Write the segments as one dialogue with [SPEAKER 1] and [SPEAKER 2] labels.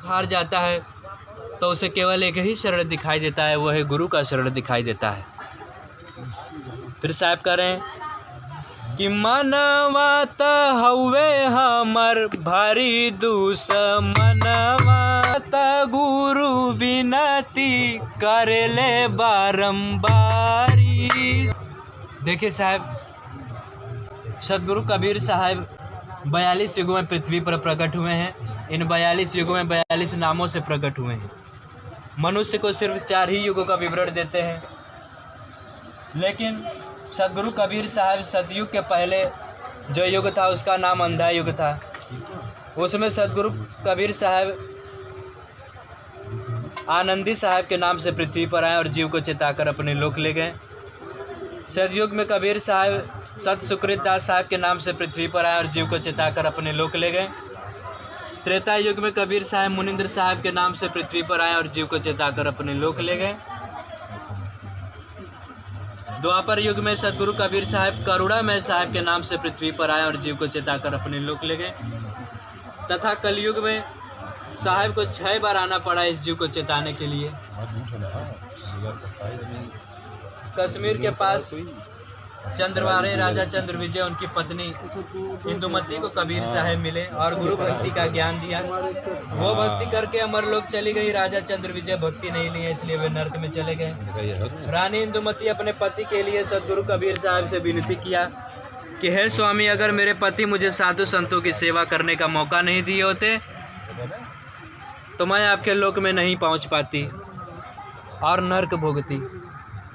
[SPEAKER 1] साधक हार जाता है तो उसे केवल एक ही शरण दिखाई देता है, वह है गुरु का शरण दिखाई देता है। फिर साहब कह रहे हैं कि मनवा त हउवे हमर भारी दुश्मनवा त गुरु विनती करेले बारंबारी। देखिए साहब, सदगुरु कबीर साहब 42 युगों में पृथ्वी पर प्रकट हुए हैं। इन 42 युगों में 42 नामों से प्रकट हुए हैं। मनुष्य को सिर्फ 4 ही युगों का विवरण देते हैं, लेकिन सदगुरु कबीर साहब सतयुग के पहले जो युग था उसका नाम अंधा युग था। उसमें सदगुरु कबीर साहब आनंदी साहब के नाम से पृथ्वी पर आए और जीव को चिताकर अपने लोक ले गए। सतयुग में कबीर साहब सत सुकृत दास साहब के नाम से पृथ्वी पर आए और जीव को चिताकर अपने लोक ले गए। त्रेता युग में कबीर साहब मुनिंद्र साहब के नाम से पृथ्वी पर आए और जीव को चिताकर अपने लोक ले गए। द्वापर युग में सदगुरु कबीर साहब करुणामय साहब के नाम से पृथ्वी पर आए और जीव को चिताकर अपने लोक ले गए। तथा कलयुग में साहब को 6 बार आना पड़ा इस जीव को चिताने के लिए। कश्मीर के पास चंद्रवारे राजा चंद्र विजय उनकी पत्नी इंदुमती को कबीर साहब मिले और गुरु भक्ति का ज्ञान दिया। वो भक्ति करके अमर लोक चली गई। राजा चंद्र विजय भक्ति नहीं लिए, इसलिए वे नरक में चले गए। रानी इंदुमती अपने पति के लिए सदगुरु कबीर साहब से विनती किया कि हे स्वामी, अगर मेरे पति मुझे साधु संतों की सेवा करने का मौका नहीं दिए होते तो मैं आपके लोक में नहीं पहुंच पाती और नरक भोगती,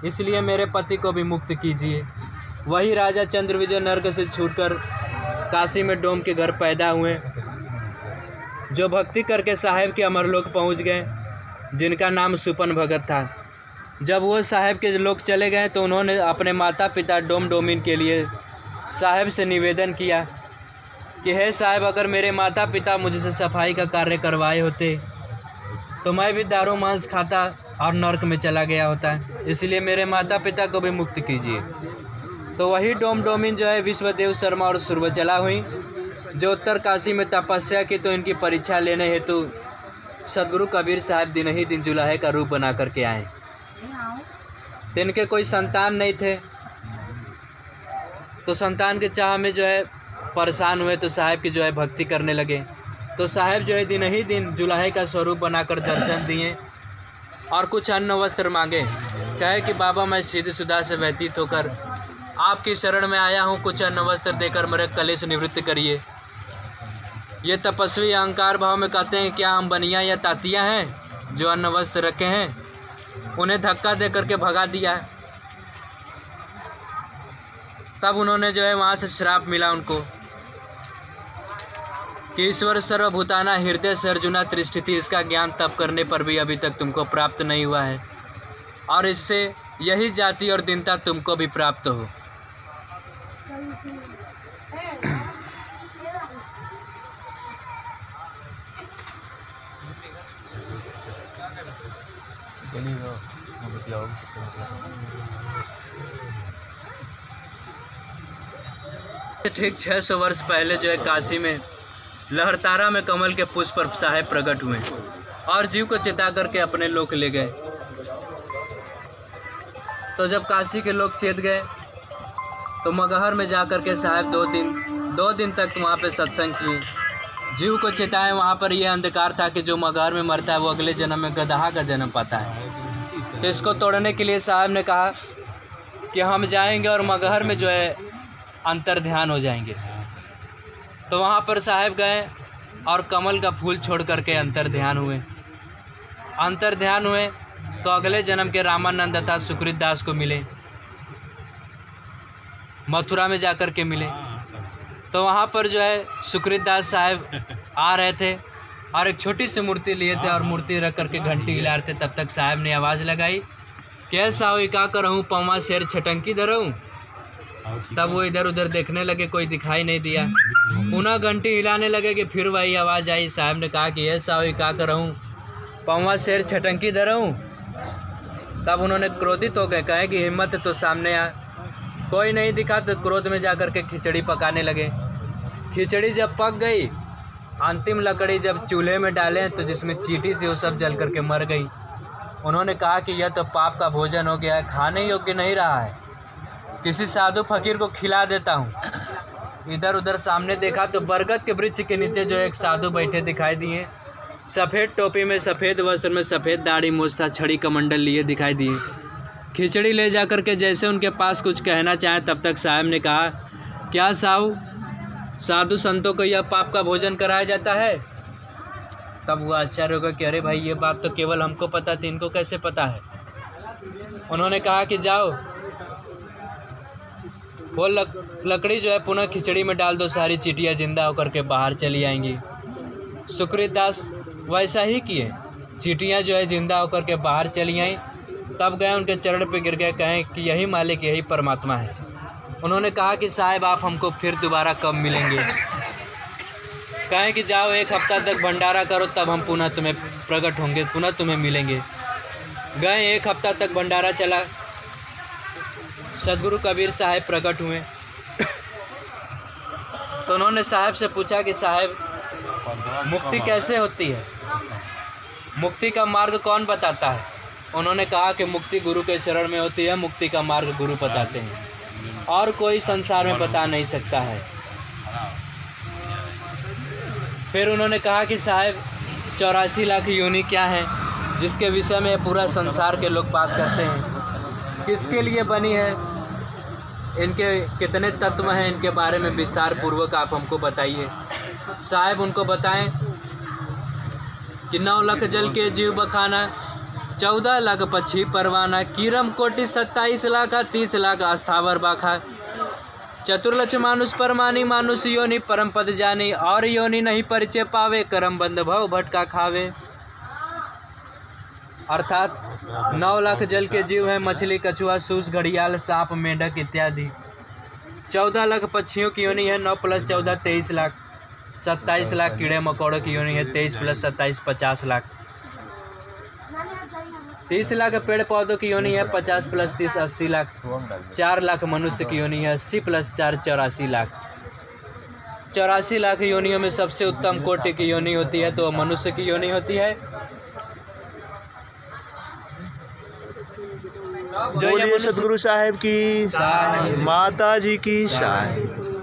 [SPEAKER 1] इसलिए मेरे पति को भी मुक्त कीजिए। वही राजा चंद्र विजय नरक से छूटकर काशी में डोम के घर पैदा हुए, जो भक्ति करके साहेब के अमरलोक पहुंच गए, जिनका नाम सुपन भगत था। जब वो साहेब के लोक चले गए तो उन्होंने अपने माता पिता डोम डोमिन के लिए साहेब से निवेदन किया कि हे साहेब, अगर मेरे माता पिता मुझसे सफाई का कार्य करवाए होते तो मैं भी दारू मांस खाता और नरक में चला गया होता है, इसलिए मेरे माता पिता को भी मुक्त कीजिए। तो वही डोम डोमिन जो है विश्वदेव शर्मा और सुरवचला हुई, जो उत्तर काशी में तपस्या की, तो इनकी परीक्षा लेने हेतु सदगुरु कबीर साहब दिन ही दिन जुलाहे का रूप बना करके आए। तो इनके कोई संतान नहीं थे, तो संतान के चाह में जो है परेशान हुए, तो साहब की जो है भक्ति करने लगे। तो साहब जो है दिन ही दिन जुलाहे का स्वरूप बनाकर दर्शन दिए और कुछ अन्न वस्त्र मांगे। कहे कि बाबा, मैं सीधीसुधा से व्यतीत होकर आपकी शरण में आया हूँ, कुछ अन्न वस्त्र देकर मेरे कलेश निवृत्त करिए। ये तपस्वी अहंकार भाव में कहते हैं, क्या हम बनिया या तातिया हैं जो अन्न वस्त्र रखे हैं? उन्हें धक्का दे करके भगा दिया। तब उन्होंने जो है वहाँ से श्राप मिला उनको कि ईश्वर सर्वभूताना हृदय से अर्जुना त्रिष्ठिति, इसका ज्ञान तप करने पर भी अभी तक तुमको प्राप्त नहीं हुआ है, और इससे यही जाति और दीनता तुमको भी प्राप्त हो। ठीक 600 वर्ष पहले जो है काशी में लहरतारा में कमल के पुष्प पर साहेब प्रकट हुए और जीव को चिता करके अपने लोक ले गए। तो जब काशी के लोग चेत गए तो मगहर में जाकर के साहेब 2 दिन तक वहाँ पे सत्संग किए, जीव को चिताए। वहाँ पर यह अंधकार था कि जो मगहर में मरता है वो अगले जन्म में गदहा का जन्म पाता है। तो इसको तोड़ने के लिए साहब ने कहा कि हम जाएंगे और मगहर में जो है अंतर ध्यान हो जाएंगे। तो वहाँ पर साहब गए और कमल का फूल छोड़ करके अंतर ध्यान हुए। अंतर ध्यान हुए तो अगले जन्म के रामानंद तथा सुकृत दास को मिले, मथुरा में जाकर के मिले। तो वहाँ पर जो है सुकृत दास साहब आ रहे थे और एक छोटी सी मूर्ति लिए थे और मूर्ति रख करके घंटी हिला रहे थे। तब तक साहब ने आवाज़ लगाई, कैसा हो क्या करहूँ, पौवा शेर छटंकी धरऊँ। तब वो इधर उधर देखने लगे, कोई दिखाई नहीं दिया। पुनः घंटी हिलाने लगे कि फिर वही आवाज़ आई। साहब ने कहा कि ऐसा हो क्या करहूँ, पौवा शेर छटंकी धरऊँ। तब उन्होंने क्रोधित हो गए, कहे कि हिम्मत है तो सामने आ। कोई नहीं दिखा तो क्रोध में जाकर के खिचड़ी पकाने लगे। खिचड़ी जब पक गई अंतिम लकड़ी जब चूल्हे में डाले तो जिसमें चींटी थी वो सब जल करके मर गई। उन्होंने कहा कि यह तो पाप का भोजन हो गया है, खाने योग्य नहीं रहा है, किसी साधु फकीर को खिला देता हूँ। इधर उधर सामने देखा तो बरगद के वृक्ष के नीचे जो एक साधु बैठे दिखाई दिए, सफ़ेद टोपी में, सफ़ेद वस्त्र में, सफ़ेद दाढ़ी मूंछ था, छड़ी कमंडल लिए दिखाई दिए। खिचड़ी ले जा कर के जैसे उनके पास कुछ कहना चाहे तब तक साहब ने कहा, क्या साधु संतों को यह पाप का भोजन कराया जाता है? तब वो आश्चर्य होगा कि अरे भाई ये बात तो केवल हमको पता थी, इनको कैसे पता है? उन्होंने कहा कि जाओ वो लकड़ी जो है पुनः खिचड़ी में डाल दो, सारी चींटियाँ जिंदा होकर के बाहर चली आएंगी। सुकृत दास वैसा ही किए, चींटियाँ जो है जिंदा होकर के बाहर चली आईं। तब गए उनके चरण पे गिर गए, कहें कि यही मालिक, यही परमात्मा है। उन्होंने कहा कि साहब आप हमको फिर दोबारा कब मिलेंगे? कहें कि जाओ 1 हफ्ता तक भंडारा करो, तब हम पुनः तुम्हें प्रकट होंगे, पुनः तुम्हें मिलेंगे। गए 1 हफ्ता तक भंडारा चला, सदगुरु कबीर साहब प्रकट हुए। तो उन्होंने साहब से पूछा कि साहब मुक्ति कैसे होती है, मुक्ति का मार्ग कौन बताता है? उन्होंने कहा कि मुक्ति गुरु के चरण में होती है, मुक्ति का मार्ग गुरु बताते हैं, और कोई संसार में बता नहीं सकता है। फिर उन्होंने कहा कि साहब 84 लाख योनि क्या है, जिसके विषय में पूरा संसार के लोग बात करते हैं, किसके लिए बनी है, इनके कितने तत्व हैं, इनके बारे में विस्तार पूर्वक आप हमको बताइए। साहब उनको बताएं कि 9 लाख जल के जीव बखाना, 14 लाख पक्षी परवाना, कीरम कोटि 27 लाख 30 लाख अस्थावर बाखा, चतुर्लक्ष मानुष परमानी, मानुष योनि परम पद जानी, और योनि नहीं परिचय पावे, करम बंध भव भटका खावे। अर्थात 9 लाख जल के जीव हैं, मछली, कछुआ, सूस, घड़ियाल, सांप, मेंढक इत्यादि। 14 लाख पक्षियों की योनि है, 9 + 14 23 लाख, 27 लाख कीड़े मकोड़ों की योनि है, 23 + 27 50 लाख, 30 लाख पेड़ पौधों की योनि है, 50 + 30 80 लाख, 4 लाख मनुष्य की योनि है, 80 + 4 84 लाख। 84 लाख योनियों में सबसे उत्तम कोटि की योनि होती है तो मनुष्य की योनि होती है।
[SPEAKER 2] बोलिए सदगुरु साहब की, माता जी की साहब।